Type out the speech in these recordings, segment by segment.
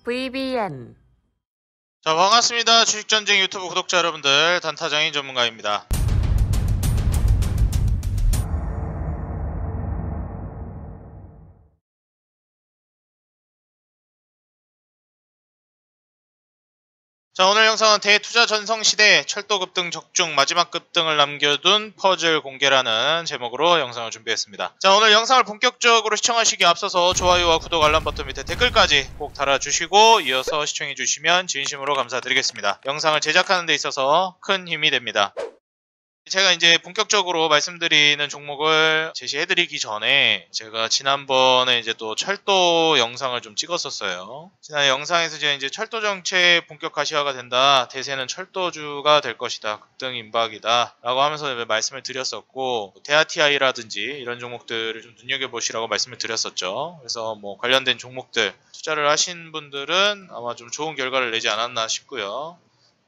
VBN. 자, 반갑습니다. 주식전쟁 유튜브 구독자 여러분들, 단타장인 전문가입니다. 자, 오늘 영상은 대투자 전성시대 철도 급등 적중 마지막 급등을 남겨둔 퍼즐 공개라는 제목으로 영상을 준비했습니다. 자, 오늘 영상을 본격적으로 시청하시기에 앞서서 좋아요와 구독 알람 버튼 밑에 댓글까지 꼭 달아주시고 이어서 시청해주시면 진심으로 감사드리겠습니다. 영상을 제작하는 데 있어서 큰 힘이 됩니다. 제가 이제 본격적으로 말씀드리는 종목을 제시해드리기 전에 제가 지난번에 이제 또 철도 영상을 좀 찍었었어요. 지난 영상에서 제가 이제 철도 정책 본격 가시화가 된다. 대세는 철도주가 될 것이다. 급등 임박이다. 라고 하면서 말씀을 드렸었고, 대아티아이라든지 이런 종목들을 좀 눈여겨보시라고 말씀을 드렸었죠. 그래서 뭐 관련된 종목들 투자를 하신 분들은 아마 좀 좋은 결과를 내지 않았나 싶고요.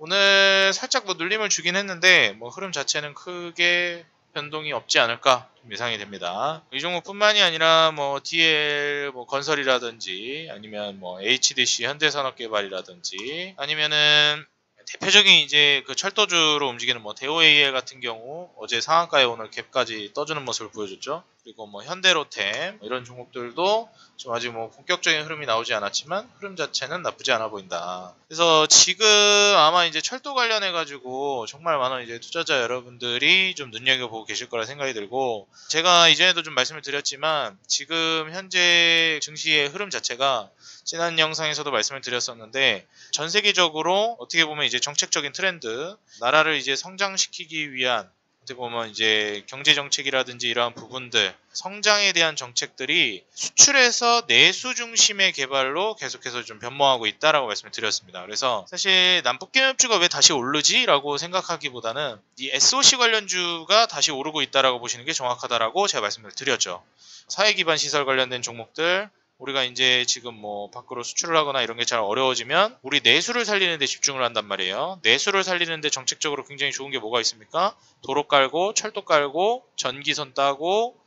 오늘 살짝 뭐 눌림을 주긴 했는데 뭐 흐름 자체는 크게 변동이 없지 않을까 좀 예상이 됩니다. 이 종목뿐만이 아니라 뭐 DL 뭐 건설이라든지 아니면 뭐 HDC 현대산업개발이라든지 아니면은 대표적인 이제 그 철도주로 움직이는 뭐 대오AL 같은 경우 어제 상한가에 오늘 갭까지 떠주는 모습을 보여줬죠. 그리고 뭐 현대로템 이런 종목들도 좀 아직 뭐 본격적인 흐름이 나오지 않았지만 흐름 자체는 나쁘지 않아 보인다. 그래서 지금 아마 이제 철도 관련해 가지고 정말 많은 이제 투자자 여러분들이 좀 눈여겨보고 계실 거라 생각이 들고, 제가 이전에도 좀 말씀을 드렸지만 지금 현재 증시의 흐름 자체가 지난 영상에서도 말씀을 드렸었는데 전 세계적으로 어떻게 보면 이제 정책적인 트렌드, 나라를 이제 성장시키기 위한 어떻게 보면 이제 경제 정책이라든지 이러한 부분들, 성장에 대한 정책들이 수출에서 내수 중심의 개발로 계속해서 좀 변모하고 있다라고 말씀을 드렸습니다. 그래서 사실 남북경협주가 왜 다시 오르지? 라고 생각하기보다는 이 SOC 관련주가 다시 오르고 있다라고 보시는 게 정확하다라고 제가 말씀을 드렸죠. 사회기반 시설 관련된 종목들, 우리가 이제 지금 뭐 밖으로 수출을 하거나 이런 게 잘 어려워지면 우리 내수를 살리는 데 집중을 한단 말이에요. 내수를 살리는 데 정책적으로 굉장히 좋은 게 뭐가 있습니까? 도로 깔고 철도 깔고 전기선 따고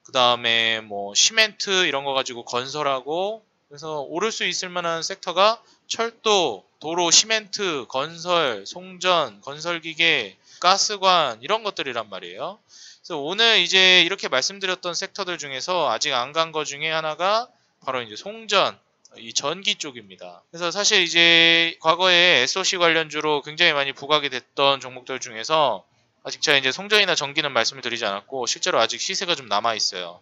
그 다음에 뭐 시멘트 이런 거 가지고 건설하고, 그래서 오를 수 있을 만한 섹터가 철도, 도로, 시멘트, 건설, 송전, 건설기계, 가스관 이런 것들이란 말이에요. 그래서 오늘 이제 이렇게 말씀드렸던 섹터들 중에서 아직 안 간 거 중에 하나가 바로 이제 송전, 이 전기 쪽입니다. 그래서 사실 이제 과거에 SOC 관련주로 굉장히 많이 부각이 됐던 종목들 중에서 아직 제가 이제 송전이나 전기는 말씀을 드리지 않았고 실제로 아직 시세가 좀 남아 있어요.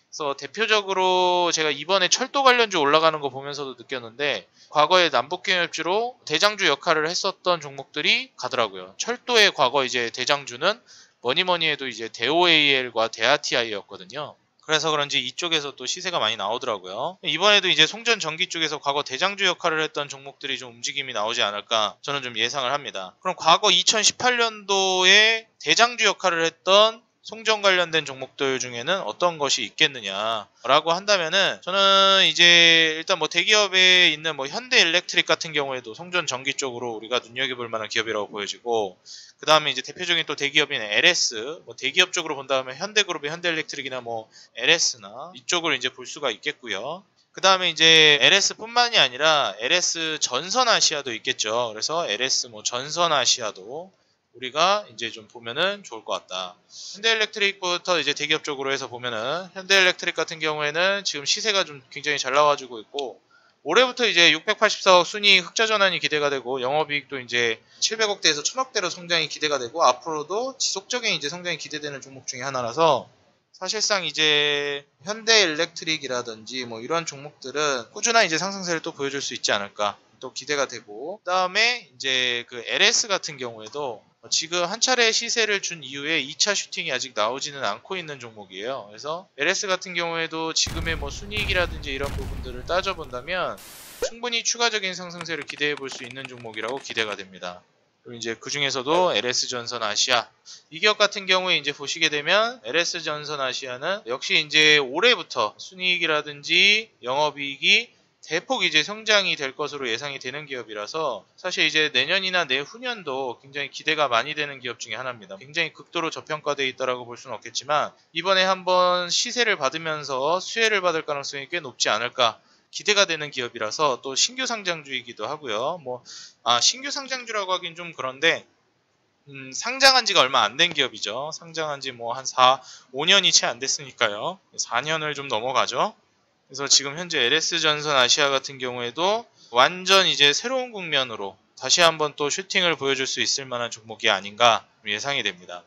그래서 대표적으로 제가 이번에 철도 관련주 올라가는 거 보면서도 느꼈는데 과거에 남북경협주로 대장주 역할을 했었던 종목들이 가더라고요. 철도의 과거 이제 대장주는 뭐니뭐니 해도 이제 대오AL과 대아티아이였거든요. 그래서 그런지 이쪽에서 또 시세가 많이 나오더라고요. 이번에도 이제 송전 전기 쪽에서 과거 대장주 역할을 했던 종목들이 좀 움직임이 나오지 않을까 저는 좀 예상을 합니다. 그럼 과거 2018년도에 대장주 역할을 했던 송전 관련된 종목들 중에는 어떤 것이 있겠느냐라고 한다면은 저는 이제 일단 뭐 대기업에 있는 뭐 현대일렉트릭 같은 경우에도 송전 전기 쪽으로 우리가 눈여겨볼 만한 기업이라고 보여지고, 그 다음에 이제 대표적인 또 대기업인 LS, 뭐 대기업 쪽으로 본다면 현대그룹의 현대일렉트릭이나 뭐 LS나 이쪽을 이제 볼 수가 있겠고요. 그 다음에 이제 LS뿐만이 아니라 LS 전선아시아도 있겠죠. 그래서 LS 뭐 전선아시아도 우리가 이제 좀 보면은 좋을 것 같다. 현대일렉트릭부터 이제 대기업 쪽으로 해서 보면은 현대일렉트릭 같은 경우에는 지금 시세가 좀 굉장히 잘 나와주고 있고, 올해부터 이제 684억 순이익 흑자 전환이 기대가 되고 영업이익도 이제 700억대에서 1000억대로 성장이 기대가 되고 앞으로도 지속적인 이제 성장이 기대되는 종목 중에 하나라서 사실상 이제 현대일렉트릭이라든지 뭐 이런 종목들은 꾸준한 이제 상승세를 또 보여줄 수 있지 않을까 또 기대가 되고, 그다음에 이제 그 LS 같은 경우에도 지금 한 차례 시세를 준 이후에 2차 슈팅이 아직 나오지는 않고 있는 종목이에요. 그래서 LS 같은 경우에도 지금의 뭐 순이익이라든지 이런 부분들을 따져본다면 충분히 추가적인 상승세를 기대해 볼 수 있는 종목이라고 기대가 됩니다. 그리고 이제 그 중에서도 LS전선 아시아 이 기업 같은 경우에 이제 보시게 되면 LS전선 아시아는 역시 이제 올해부터 순이익이라든지 영업이익이 대폭 이제 성장이 될 것으로 예상이 되는 기업이라서 사실 이제 내년이나 내후년도 굉장히 기대가 많이 되는 기업 중에 하나입니다. 굉장히 극도로 저평가되어 있다라고 볼 수는 없겠지만 이번에 한번 시세를 받으면서 수혜를 받을 가능성이 꽤 높지 않을까 기대가 되는 기업이라서 또 신규 상장주이기도 하고요. 신규 상장주라고 하긴 좀 그런데 상장한 지가 얼마 안 된 기업이죠. 상장한 지 한 5년이 채 안 됐으니까요. 4년을 좀 넘어가죠. 그래서 지금 현재 LS전선 아시아 같은 경우에도 완전 이제 새로운 국면으로 다시 한번 또 슈팅을 보여줄 수 있을 만한 종목이 아닌가 예상이 됩니다.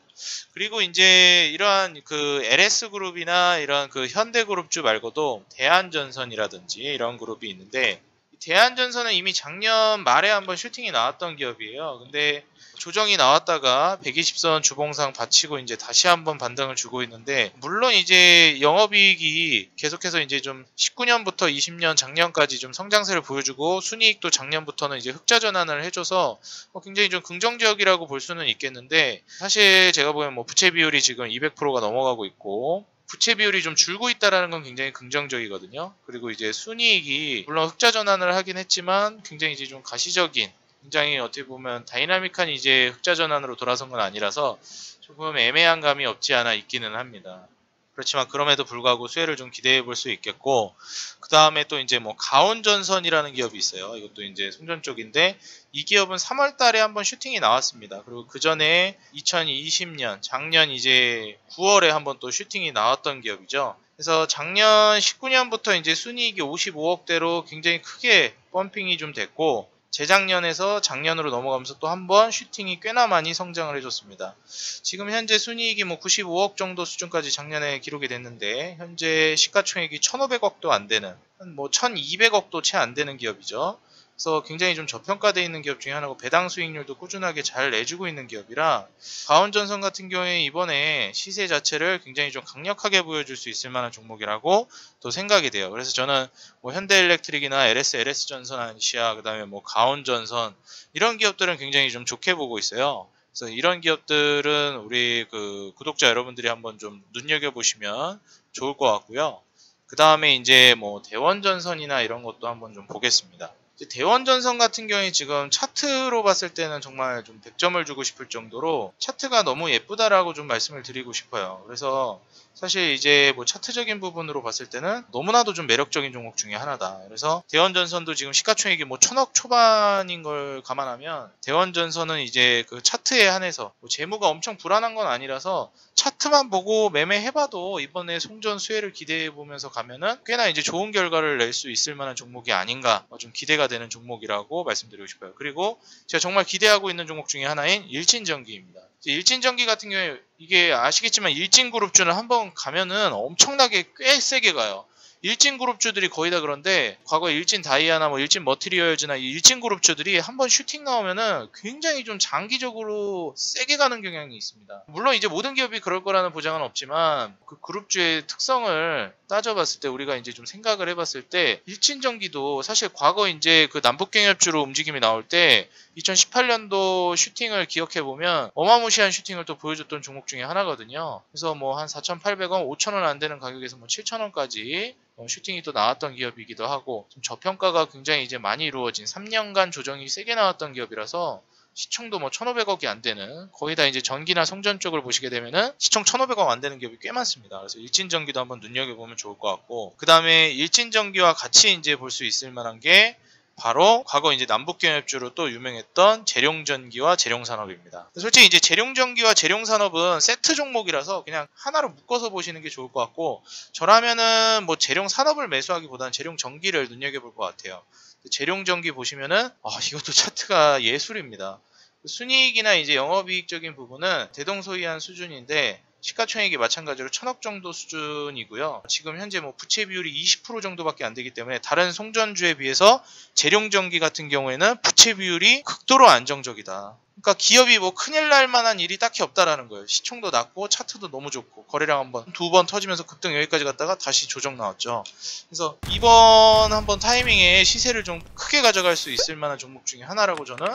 그리고 이제 이러한 그 LS그룹이나 이런 그 현대그룹주 말고도 대한전선이라든지 이런 그룹이 있는데, 대한전선은 이미 작년 말에 한번 슈팅이 나왔던 기업이에요. 근데 조정이 나왔다가 120선 주봉상 받치고 이제 다시 한번 반등을 주고 있는데, 물론 이제 영업이익이 계속해서 이제 좀 19년부터 20년 작년까지 좀 성장세를 보여주고 순이익도 작년부터는 이제 흑자 전환을 해줘서 굉장히 좀 긍정적이라고 볼 수는 있겠는데, 사실 제가 보면 부채 비율이 지금 200%가 넘어가고 있고 부채 비율이 좀 줄고 있다라는 건 굉장히 긍정적이거든요. 그리고 이제 순이익이 물론 흑자 전환을 하긴 했지만 굉장히 이제 좀 가시적인, 굉장히 어떻게 보면 다이나믹한 이제 흑자 전환으로 돌아선 건 아니라서 조금 애매한 감이 없지 않아 있기는 합니다. 그렇지만 그럼에도 불구하고 수혜를 좀 기대해 볼 수 있겠고, 그 다음에 또 이제 가온전선이라는 기업이 있어요. 이것도 이제 송전 쪽인데, 이 기업은 3월 달에 한번 슈팅이 나왔습니다. 그리고 그 전에 2020년 작년 이제 9월에 한번 또 슈팅이 나왔던 기업이죠. 그래서 작년 19년부터 이제 순이익이 55억대로 굉장히 크게 펌핑이 좀 됐고, 재작년에서 작년으로 넘어가면서 또 한 번 슈팅이 꽤나 많이 성장을 해줬습니다. 지금 현재 순이익이 95억 정도 수준까지 작년에 기록이 됐는데, 현재 시가총액이 1,500억도 안 되는, 한 1,200억도 채 안 되는 기업이죠. 그래서 굉장히 좀 저평가되어 있는 기업 중에 하나고, 배당 수익률도 꾸준하게 잘 내주고 있는 기업이라 가온전선 같은 경우에 이번에 시세 자체를 굉장히 좀 강력하게 보여줄 수 있을 만한 종목이라고 또 생각이 돼요. 그래서 저는 현대일렉트릭이나 LS전선 아시아, 그 다음에 가온전선 이런 기업들은 굉장히 좀 좋게 보고 있어요. 그래서 이런 기업들은 우리 그 구독자 여러분들이 한번 좀 눈여겨보시면 좋을 것 같고요. 그 다음에 이제 대원전선이나 이런 것도 한번 좀 보겠습니다. 대원전선 같은 경우에 지금 차트로 봤을 때는 정말 좀 100점을 주고 싶을 정도로 차트가 너무 예쁘다라고 좀 말씀을 드리고 싶어요. 그래서 사실 이제 차트적인 부분으로 봤을 때는 너무나도 좀 매력적인 종목 중에 하나다. 그래서 대원전선도 지금 시가총액이 1,000억 초반인 걸 감안하면, 대원전선은 이제 그 차트에 한해서 재무가 엄청 불안한 건 아니라서 차트만 보고 매매해봐도 이번에 송전 수혜를 기대해보면서 가면은 꽤나 이제 좋은 결과를 낼 수 있을 만한 종목이 아닌가, 좀 기대가 되는 종목이라고 말씀드리고 싶어요. 그리고 제가 정말 기대하고 있는 종목 중에 하나인 일진전기입니다. 일진전기 같은 경우에 이게 아시겠지만 일진그룹주는 한번 가면은 엄청나게 꽤 세게 가요. 일진그룹주들이 거의 다 그런데, 과거 일진다이아나 일진머티리얼즈나 일진그룹주들이 한번 슈팅 나오면은 굉장히 좀 장기적으로 세게 가는 경향이 있습니다. 물론 이제 모든 기업이 그럴 거라는 보장은 없지만, 그 그룹주의 특성을 따져봤을 때, 우리가 이제 좀 생각을 해봤을 때, 일진전기도 사실 과거 이제 그 남북경협주로 움직임이 나올 때 2018년도 슈팅을 기억해보면 어마무시한 슈팅을 또 보여줬던 종목 중에 하나거든요. 그래서 한 4,800원, 5,000원 안 되는 가격에서 7,000원까지 슈팅이 또 나왔던 기업이기도 하고, 좀 저평가가 굉장히 이제 많이 이루어진 3년간 조정이 세게 나왔던 기업이라서 시총도 1,500억이 안 되는, 거의 다 이제 전기나 송전 쪽을 보시게 되면은 시총 1,500억 안 되는 기업이 꽤 많습니다. 그래서 일진전기도 한번 눈여겨보면 좋을 것 같고, 그 다음에 일진전기와 같이 이제 볼 수 있을 만한 게 바로 과거 이제 남북경협주로 또 유명했던 재룡전기와 재룡산업입니다. 솔직히 이제 재룡전기와 재룡산업은 세트 종목이라서 그냥 하나로 묶어서 보시는 게 좋을 것 같고, 저라면은 재룡산업을 매수하기보다는 재룡전기를 눈여겨볼 것 같아요. 재룡전기 보시면은 이것도 차트가 예술입니다. 순이익이나 이제 영업이익적인 부분은 대동소이한 수준인데, 시가총액이 마찬가지로 1,000억 정도 수준이고요. 지금 현재 부채 비율이 20% 정도밖에 안 되기 때문에 다른 송전주에 비해서 재룡전기 같은 경우에는 부채 비율이 극도로 안정적이다. 그러니까 기업이 큰일 날 만한 일이 딱히 없다라는 거예요. 시총도 낮고 차트도 너무 좋고, 거래량 한번 2번 터지면서 급등 여기까지 갔다가 다시 조정 나왔죠. 그래서 이번 한번 타이밍에 시세를 좀 크게 가져갈 수 있을 만한 종목 중에 하나라고 저는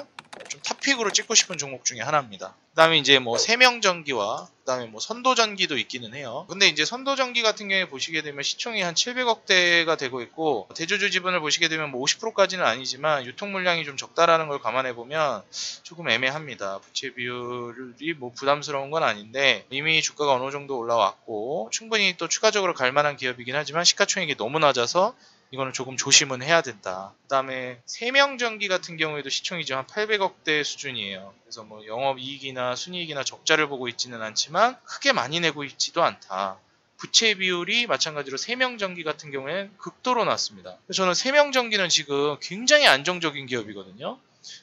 좀 탑픽으로 찍고 싶은 종목 중에 하나입니다. 그 다음에 이제 세명전기와 그 다음에 선도전기도 있기는 해요. 근데 이제 선도전기 같은 경우에 보시게 되면 시총이 한 700억대가 되고 있고, 대주주 지분을 보시게 되면 50%까지는 아니지만 유통 물량이 좀 적다라는 걸 감안해 보면 조금 애매합니다. 부채 비율이 부담스러운 건 아닌데, 이미 주가가 어느 정도 올라왔고 충분히 또 추가적으로 갈 만한 기업이긴 하지만 시가총액이 너무 낮아서 이거는 조금 조심은 해야 된다. 그 다음에 세명전기 같은 경우에도 시총이 지금 한 800억대 수준이에요. 그래서 뭐 영업이익이나 순이익이나 적자를 보고 있지는 않지만 크게 많이 내고 있지도 않다. 부채 비율이 마찬가지로 세명전기 같은 경우에는 극도로 낮습니다. 저는 세명전기는 지금 굉장히 안정적인 기업이거든요.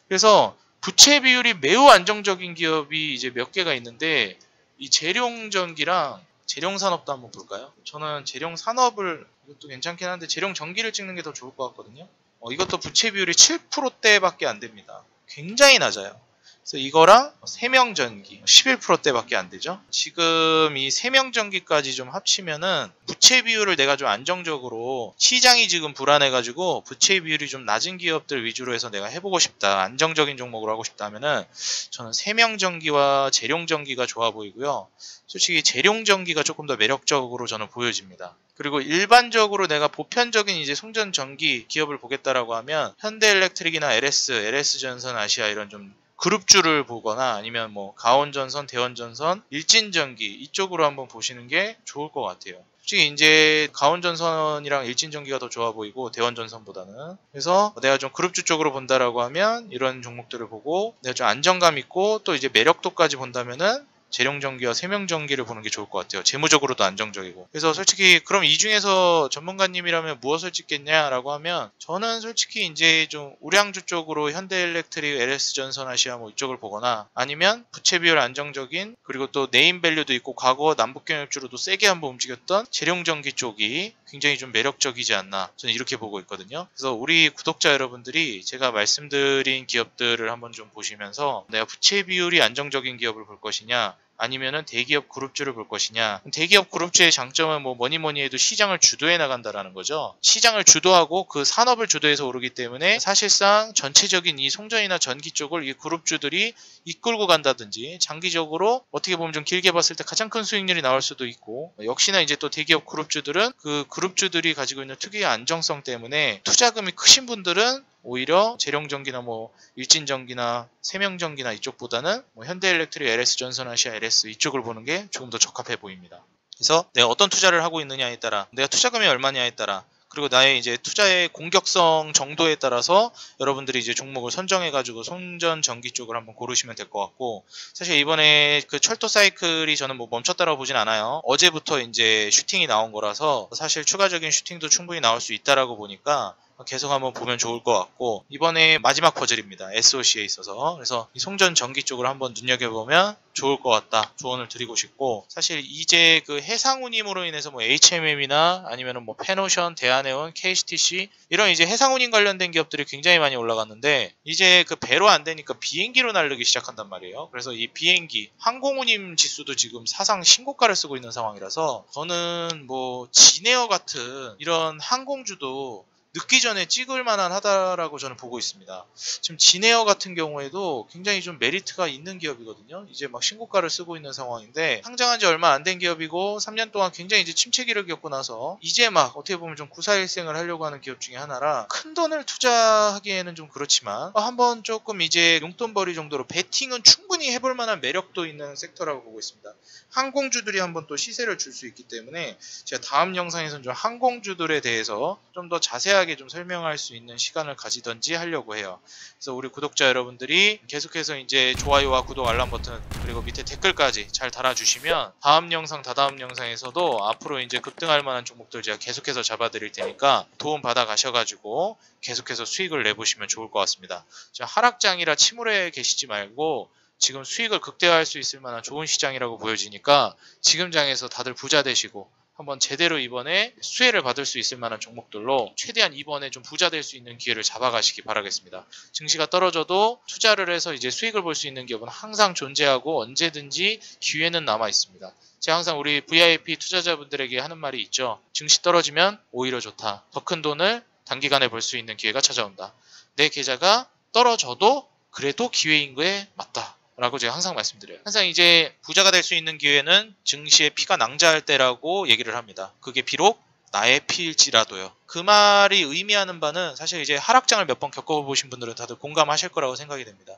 그래서 부채 비율이 매우 안정적인 기업이 이제 몇 개가 있는데, 이 재룡전기랑 재룡산업도 한번 볼까요? 저는 재룡산업을, 이것도 괜찮긴 한데 재룡전기를 찍는 게 더 좋을 것 같거든요. 이것도 부채 비율이 7%대밖에 안 됩니다. 굉장히 낮아요. 그래서 이거랑 세명전기 11%대밖에 안 되죠. 지금 이 세명전기까지 좀 합치면은 부채 비율을 내가 좀 안정적으로, 시장이 지금 불안해가지고 부채 비율이 좀 낮은 기업들 위주로 해서 내가 해보고 싶다, 안정적인 종목으로 하고 싶다 하면은 저는 세명전기와 재룡전기가 좋아 보이고요. 솔직히 재룡전기가 조금 더 매력적으로 저는 보여집니다. 그리고 일반적으로 내가 보편적인 이제 송전전기 기업을 보겠다라고 하면 현대엘렉트릭이나 LS전선 아시아 이런 좀 그룹주를 보거나 아니면 뭐 가온전선, 대원전선, 일진전기 이쪽으로 한번 보시는 게 좋을 것 같아요. 솔직히 이제 가온전선이랑 일진전기가 더 좋아 보이고 대원전선보다는. 그래서 내가 좀 그룹주 쪽으로 본다라고 하면 이런 종목들을 보고, 내가 좀 안정감 있고 또 이제 매력도까지 본다면은 재룡전기와 세명전기를 보는 게 좋을 것 같아요. 재무적으로도 안정적이고. 그래서 솔직히 그럼 이 중에서 전문가님이라면 무엇을 찍겠냐라고 하면, 저는 솔직히 이제 좀 우량주 쪽으로 현대엘렉트릭, LS전선 아시아 뭐 이쪽을 보거나, 아니면 부채 비율 안정적인, 그리고 또 네임밸류도 있고 과거 남북경협주로도 세게 한번 움직였던 재룡전기 쪽이 굉장히 좀 매력적이지 않나, 저는 이렇게 보고 있거든요. 그래서 우리 구독자 여러분들이 제가 말씀드린 기업들을 한번 좀 보시면서 내가 부채 비율이 안정적인 기업을 볼 것이냐, 아니면은 대기업 그룹주를 볼 것이냐. 대기업 그룹주의 장점은 뭐 뭐니 해도 시장을 주도해 나간다라는 거죠. 시장을 주도하고 그 산업을 주도해서 오르기 때문에 사실상 전체적인 이 송전이나 전기 쪽을 이 그룹주들이 이끌고 간다든지, 장기적으로 어떻게 보면 좀 길게 봤을 때 가장 큰 수익률이 나올 수도 있고, 역시나 이제 또 대기업 그룹주들은 그 그룹주들이 가지고 있는 특유의 안정성 때문에 투자금이 크신 분들은 오히려 재룡전기나 뭐 일진전기나 세명전기나 이쪽보다는 뭐 현대엘렉트릭, LS전선 아시아, LS 이쪽을 보는 게 조금 더 적합해 보입니다. 그래서 내가 어떤 투자를 하고 있느냐에 따라, 내가 투자금이 얼마냐에 따라, 그리고 나의 이제 투자의 공격성 정도에 따라서 여러분들이 이제 종목을 선정해가지고 송전 전기 쪽을 한번 고르시면 될 것 같고, 사실 이번에 그 철도 사이클이 저는 뭐 멈췄다라고 보진 않아요. 어제부터 이제 슈팅이 나온 거라서 사실 추가적인 슈팅도 충분히 나올 수 있다라고 보니까 계속 한번 보면 좋을 것 같고, 이번에 마지막 퍼즐입니다. SOC에 있어서. 그래서 이 송전 전기 쪽을 한번 눈여겨보면 좋을 것 같다, 조언을 드리고 싶고, 사실 이제 그 해상운임으로 인해서 뭐 HMM이나 아니면은 뭐 페노션, 대한해운, KCTC 이런 이제 해상운임 관련된 기업들이 굉장히 많이 올라갔는데, 이제 그 배로 안 되니까 비행기로 날르기 시작한단 말이에요. 그래서 이 비행기 항공운임 지수도 지금 사상 신고가를 쓰고 있는 상황이라서, 저는 뭐 진에어 같은 이런 항공주도 늦기 전에 찍을 만한 하다라고 저는 보고 있습니다. 지금 진에어 같은 경우에도 굉장히 좀 메리트가 있는 기업이거든요. 이제 막 신고가를 쓰고 있는 상황인데, 상장한 지 얼마 안 된 기업이고 3년 동안 굉장히 이제 침체기를 겪고 나서 이제 막 어떻게 보면 좀 구사일생을 하려고 하는 기업 중에 하나라, 큰 돈을 투자하기에는 좀 그렇지만 한번 조금 이제 용돈벌이 정도로 베팅은 충분히 해볼 만한 매력도 있는 섹터라고 보고 있습니다. 항공주들이 한번 또 시세를 줄 수 있기 때문에 제가 다음 영상에서는 좀 항공주들에 대해서 좀 더 자세하게 좀 설명할 수 있는 시간을 가지던지 하려고 해요. 그래서 우리 구독자 여러분들이 계속해서 이제 좋아요와 구독, 알람 버튼, 그리고 밑에 댓글까지 잘 달아주시면 다음 영상, 다다음 영상에서도 앞으로 이제 급등할 만한 종목들 제가 계속해서 잡아드릴 테니까 도움 받아 가셔가지고 계속해서 수익을 내보시면 좋을 것 같습니다. 하락장이라 침울해 계시지 말고 지금 수익을 극대화할 수 있을 만한 좋은 시장이라고 보여지니까 지금 장에서 다들 부자 되시고 한번 제대로 이번에 수혜를 받을 수 있을 만한 종목들로 최대한 이번에 좀 부자 될 수 있는 기회를 잡아가시기 바라겠습니다. 증시가 떨어져도 투자를 해서 이제 수익을 볼 수 있는 기업은 항상 존재하고 언제든지 기회는 남아 있습니다. 제가 항상 우리 VIP 투자자분들에게 하는 말이 있죠. 증시 떨어지면 오히려 좋다. 더 큰 돈을 단기간에 벌 수 있는 기회가 찾아온다. 내 계좌가 떨어져도 그래도 기회인 거에 맞다 라고 제가 항상 말씀드려요. 항상 이제 부자가 될 수 있는 기회는 증시에 피가 낭자할 때라고 얘기를 합니다. 그게 비록 나의 피일지라도요. 그 말이 의미하는 바는 사실 이제 하락장을 몇 번 겪어보신 분들은 다들 공감하실 거라고 생각이 됩니다.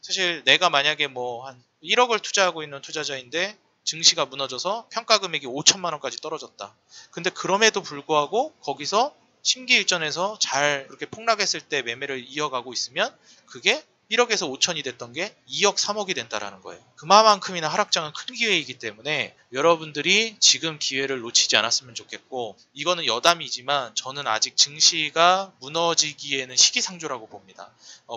사실 내가 만약에 뭐 한 1억을 투자하고 있는 투자자인데 증시가 무너져서 평가 금액이 5천만 원까지 떨어졌다. 근데 그럼에도 불구하고 거기서 심기일전에서 잘 그렇게 폭락했을 때 매매를 이어가고 있으면 그게 1억에서 5천이 됐던 게 2억, 3억이 된다라는 거예요. 그만큼이나 하락장은 큰 기회이기 때문에 여러분들이 지금 기회를 놓치지 않았으면 좋겠고, 이거는 여담이지만 저는 아직 증시가 무너지기에는 시기상조라고 봅니다.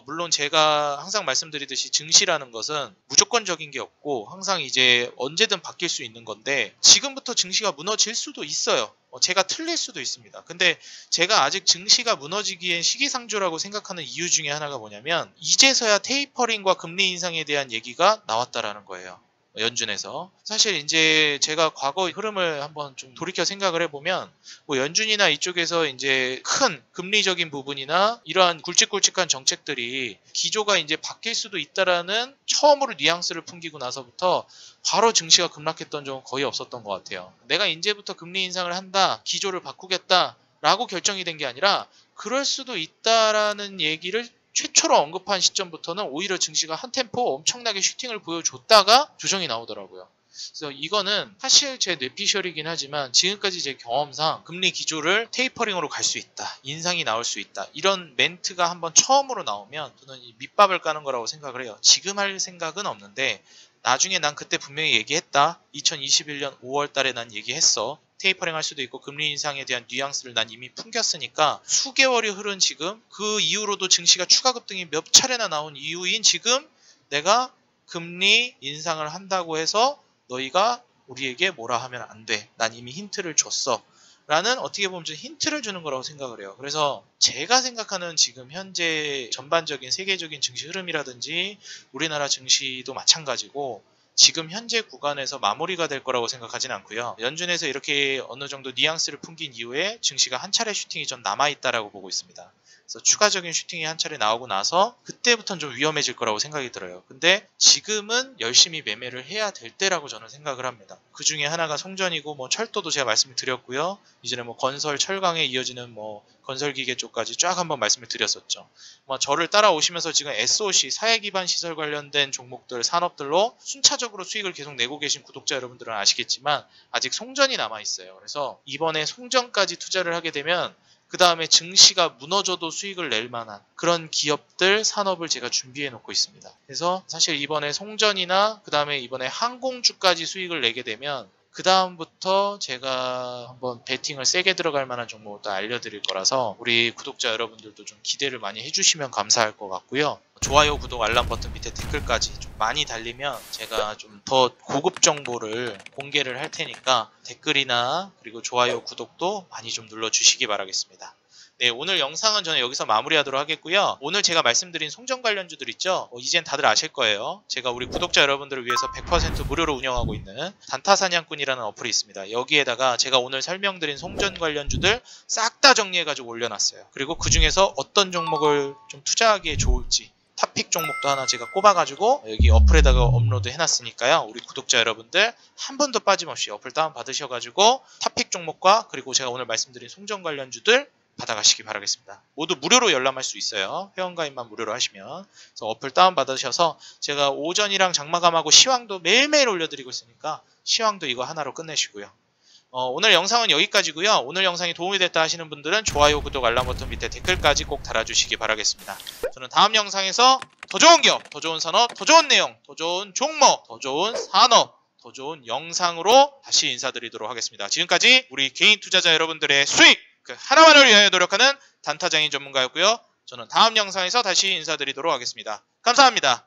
물론 제가 항상 말씀드리듯이 증시라는 것은 무조건적인 게 없고 항상 이제 언제든 바뀔 수 있는 건데, 지금부터 증시가 무너질 수도 있어요. 제가 틀릴 수도 있습니다. 근데 제가 아직 증시가 무너지기엔 시기상조라고 생각하는 이유 중에 하나가 뭐냐면, 이제서야 테이퍼링과 금리 인상에 대한 얘기가 나왔다라는 거예요. 연준에서. 사실 이제 제가 과거 흐름을 한번 좀 돌이켜 생각을 해보면, 뭐 연준이나 이쪽에서 이제 큰 금리적인 부분이나 이러한 굵직굵직한 정책들이 기조가 이제 바뀔 수도 있다라는 처음으로 뉘앙스를 풍기고 나서부터 바로 증시가 급락했던 적은 거의 없었던 것 같아요. 내가 이제부터 금리 인상을 한다, 기조를 바꾸겠다라고 결정이 된 게 아니라 그럴 수도 있다라는 얘기를 최초로 언급한 시점부터는 오히려 증시가 한 템포 엄청나게 슈팅을 보여줬다가 조정이 나오더라고요. 그래서 이거는 사실 제 뇌피셜이긴 하지만 지금까지 제 경험상 금리 기조를 테이퍼링으로 갈 수 있다, 인상이 나올 수 있다, 이런 멘트가 한번 처음으로 나오면 저는 밑밥을 까는 거라고 생각을 해요. 지금 할 생각은 없는데 나중에 난 그때 분명히 얘기했다. 2021년 5월 달에 난 얘기했어. 테이퍼링 할 수도 있고 금리 인상에 대한 뉘앙스를 난 이미 풍겼으니까 수개월이 흐른 지금, 그 이후로도 증시가 추가 급등이 몇 차례나 나온 이후인 지금 내가 금리 인상을 한다고 해서 너희가 우리에게 뭐라 하면 안 돼. 난 이미 힌트를 줬어. 라는, 어떻게 보면 좀 힌트를 주는 거라고 생각을 해요. 그래서 제가 생각하는 지금 현재 전반적인 세계적인 증시 흐름이라든지 우리나라 증시도 마찬가지고 지금 현재 구간에서 마무리가 될 거라고 생각하진 않고요. 연준에서 이렇게 어느 정도 뉘앙스를 풍긴 이후에 증시가 한 차례 슈팅이 좀 남아있다라고 보고 있습니다. 그래서 추가적인 슈팅이 한 차례 나오고 나서 그때부터는 좀 위험해질 거라고 생각이 들어요. 근데 지금은 열심히 매매를 해야 될 때라고 저는 생각을 합니다. 그 중에 하나가 송전이고, 뭐 철도도 제가 말씀을 드렸고요. 이전에 뭐 건설, 철강에 이어지는 뭐 건설기계 쪽까지 쫙 한번 말씀을 드렸었죠. 저를 따라오시면서 지금 SOC, 사회기반 시설 관련된 종목들, 산업들로 순차적으로 수익을 계속 내고 계신 구독자 여러분들은 아시겠지만 아직 송전이 남아있어요. 그래서 이번에 송전까지 투자를 하게 되면 그 다음에 증시가 무너져도 수익을 낼 만한 그런 기업들, 산업을 제가 준비해 놓고 있습니다. 그래서 사실 이번에 송전이나 그 다음에 이번에 항공주까지 수익을 내게 되면 그 다음부터 제가 한번 베팅을 세게 들어갈 만한 종목을 또 알려드릴 거라서 우리 구독자 여러분들도 좀 기대를 많이 해주시면 감사할 것 같고요. 좋아요, 구독, 알람 버튼 밑에 댓글까지 좀 많이 달리면 제가 좀 더 고급 정보를 공개를 할 테니까 댓글이나 그리고 좋아요, 구독도 많이 좀 눌러주시기 바라겠습니다. 네, 오늘 영상은 저는 여기서 마무리하도록 하겠고요. 오늘 제가 말씀드린 송전 관련주들 있죠? 이젠 다들 아실 거예요. 제가 우리 구독자 여러분들을 위해서 100% 무료로 운영하고 있는 단타사냥꾼이라는 어플이 있습니다. 여기에다가 제가 오늘 설명드린 송전 관련주들 싹 다 정리해가지고 올려놨어요. 그리고 그 중에서 어떤 종목을 좀 투자하기에 좋을지 탑픽 종목도 하나 제가 꼽아가지고 여기 어플에다가 업로드 해놨으니까요. 우리 구독자 여러분들 한 번도 빠짐없이 어플 다운 받으셔가지고 탑픽 종목과 그리고 제가 오늘 말씀드린 송전 관련주들 받아가시기 바라겠습니다. 모두 무료로 열람할 수 있어요. 회원가입만 무료로 하시면. 그래서 어플 다운받으셔서 제가 오전이랑 장마감하고 시황도 매일매일 올려드리고 있으니까 시황도 이거 하나로 끝내시고요. 오늘 영상은 여기까지고요. 오늘 영상이 도움이 됐다 하시는 분들은 좋아요, 구독, 알람 버튼 밑에 댓글까지 꼭 달아주시기 바라겠습니다. 저는 다음 영상에서 더 좋은 기업, 더 좋은 산업, 더 좋은 내용, 더 좋은 종목, 더 좋은 산업, 더 좋은 영상으로 다시 인사드리도록 하겠습니다. 지금까지 우리 개인 투자자 여러분들의 수익 그 하나만을 위하여 노력하는 단타장인 전문가였고요. 저는 다음 영상에서 다시 인사드리도록 하겠습니다. 감사합니다.